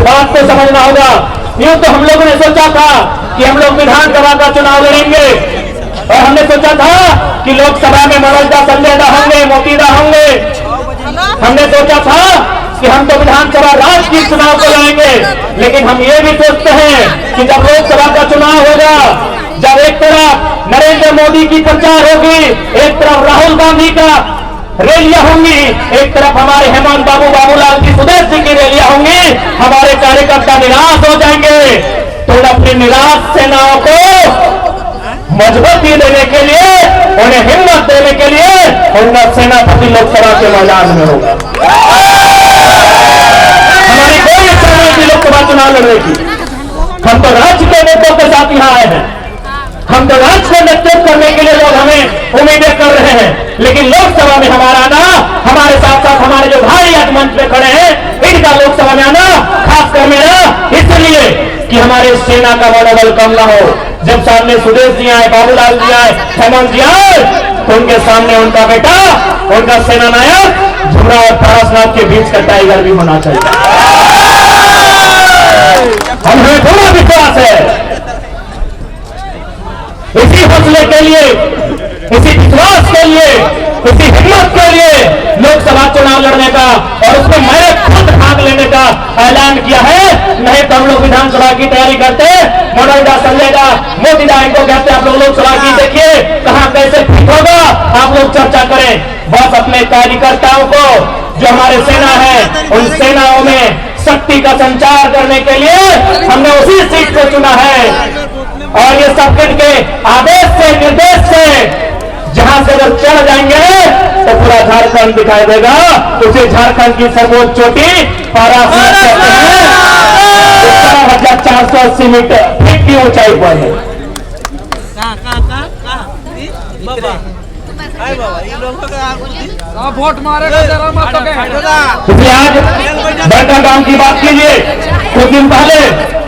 बात को समझना होगा। यूं तो हम लोगों ने सोचा था कि हम लोग विधानसभा का चुनाव लड़ेंगे और हमने सोचा था कि लोकसभा में मनोज दा संजय दा होंगे, मोती दा होंगे। हमने सोचा था कि हम तो विधानसभा राज्य की चुनाव को लड़ेंगे, लेकिन हम ये भी सोचते हैं कि जब लोकसभा का चुनाव होगा, जब एक तरफ नरेंद्र मोदी की प्रचार होगी, एक तरफ राहुल गांधी का रैलियां होंगी, एक तरफ हमारे हेमंत बाबू बाबूलाल की सुदेश जी की रैलियां होंगी, हमारे कार्यकर्ता निराश हो जाएंगे। तो अपनी निराश सेनाओं को मजबूती देने के लिए, उन्हें हिम्मत देने के लिए उनका सेनापति लोकसभा के मैदान में होगा। हमारी कोई इच्छा नहीं थी लोकसभा चुनाव लड़ने की। हम तो राज्य के नेताओं के साथ यहाँ आए हैं, हम तो राज्य को नेतृत्व करने के लिए लोग हमें उम्मीदें कर रहे हैं, लेकिन लोकसभा में हमारा आना, हमारे साथ साथ हमारे जो भाई आज मंच पे खड़े हैं, इनका लोकसभा में आना खासकर मेरा इसलिए कि हमारे सेना का मनोबल कम ना हो। जब सामने सुदेश जी आए, बाबूलाल जी आए, हेमंत जी आए, तो उनके सामने उनका बेटा, उनका सेना नायक झुमरा और पारसनाथ के बीच का टाइगर भी होना चाहिए। हमें पूरा विश्वास है, इसी हौसले के लिए, इसी विश्वास के लिए, इसी हिम्मत के लिए लोकसभा चुनाव लड़ने का और उसमें मैं खुद भाग लेने का ऐलान किया है। नहीं तो हम लोग विधानसभा की तैयारी करते, मनोज दा संजय दा मोदी दा इनको कहते आप लोग लोकसभा की देखिए कहां कैसे ठीक होगा, आप लोग चर्चा करें। बस अपने कार्यकर्ताओं को, जो हमारे सेना है, उन सेनाओं में शक्ति का संचार करने के लिए हमने उसी सीट को चुना है। और ये सब के आदेश से, निर्देश से जहां से जब चढ़ जाएंगे तो पूरा झारखंड दिखाई देगा। उसे झारखंड की सर्वोच्च चोटी पारासनाथ कहते हैं, 12,480 मीटर फीट की ऊंचाई पर है। वोट मारेगा जरा मत इसलिए आज बड़का गांव की बात कीजिए। कुछ दिन पहले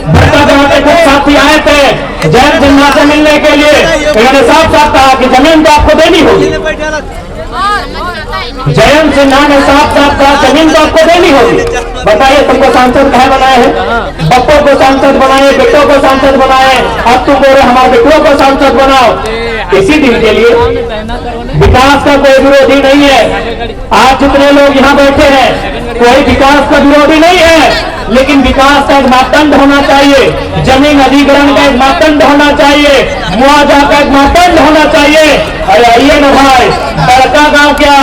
बड़का गांव के कुछ साथी आए थे जैन सिन्हा से मिलने के लिए। इन्होंने साफ साफ कहा कि जमीन तो आपको देनी होगी। जयंत सिन्हा ने साफ साफ कहा जमीन तो आपको देनी होगी। बताइए तुमको सांसद कहे बनाए हैं? बप्पो को सांसद बनाए, बेटों को सांसद बनाए, अब तुम बोल रहे हमारे बेटों को सांसद बनाओ। इसी दिन के लिए विकास का कोई विरोधी नहीं है। आज जितने लोग यहाँ बैठे हैं कोई विकास का विरोधी नहीं है, लेकिन विकास का एक मापदंड होना चाहिए, जमीन अधिग्रहण का एक मापदंड होना चाहिए, मुआवजा का एक मापदंड होना चाहिए। अरे आइए ना भाई, बड़का गांव क्या,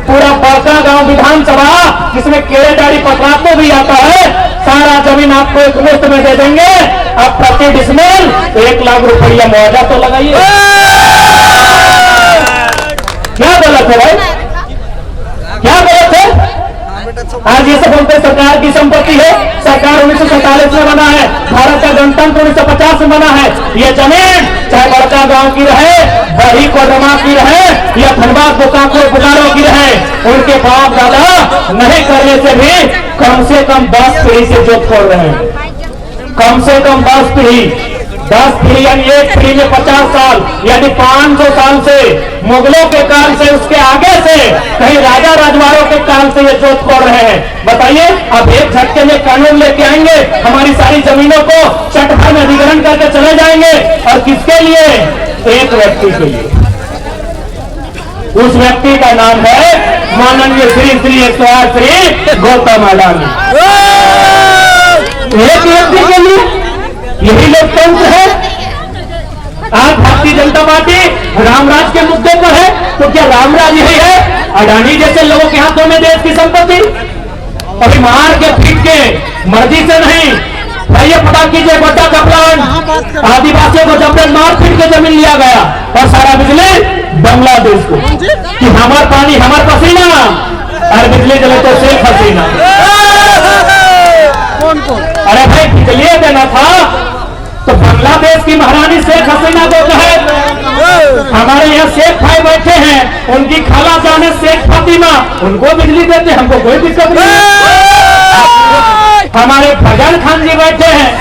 पूरा बड़का गांव विधानसभा जिसमें केड़ेडाड़ी पटरातो भी आता है, सारा जमीन आपको एक मुफ्त में दे देंगे। आप प्रति डिसमिल 1 लाख रुपया मुआवजा तो लगाइए। क्या गलत है भाई, क्या गलत है? आज ये सब उनके सरकार की संपत्ति है। सरकार 1947 में बना है, भारत का गणतंत्र 1950 में बना है। ये जमीन चाहे बड़का गांव की रहे, बड़ी कोडरमा की रहे या धनबाद बोकारो की रहे, उनके बाप दादा नहीं करने से भी कम से कम 10 पीढ़ी से जोत खोल रहे हैं। कम से कम 10 पीढ़ी यानी एक पीढ़ी में 50 साल यानी 500 साल से, मुगलों के काल से, उसके आगे से, कहीं राजा राजवाड़ों के काल से ये जोत खोल रहे हैं। बताइए, अब एक झटके में कानून लेके आएंगे, हमारी सारी जमीनों को चट भर में अधिग्रहण करके चले जाएंगे। और किसके लिए? एक व्यक्ति के लिए। उस व्यक्ति का नाम है माननीय श्री 108 श्री गौतम अडानी। एक व्यक्ति के लिए यही लोकतंत्र है। आज भारतीय जनता पार्टी रामराज के मुद्दे पर है, तो क्या रामराज यही है? अडानी जैसे लोगों के हाथों में देश की संपत्ति, अभी मार के पीट के मर्जी से नहीं। ये पता कीजिए, बड़ा का प्लान आदिवासियों को जब मार पीट के जमीन लिया गया और सारा बिजली बांग्लादेश को, कि हमारा पानी हमारा पसीना और बिजली जले तो शेख हसीना। अरे भाई, बिजली देना था तो बांग्लादेश की महारानी शेख हसीना को कहे। हमारे यहाँ शेख भाई बैठे हैं, उनकी खाला जाने शेख फातिमा, उनको बिजली देते, हमको कोई दिक्कत नहीं। हमारे फजल खान जी बैठे हैं,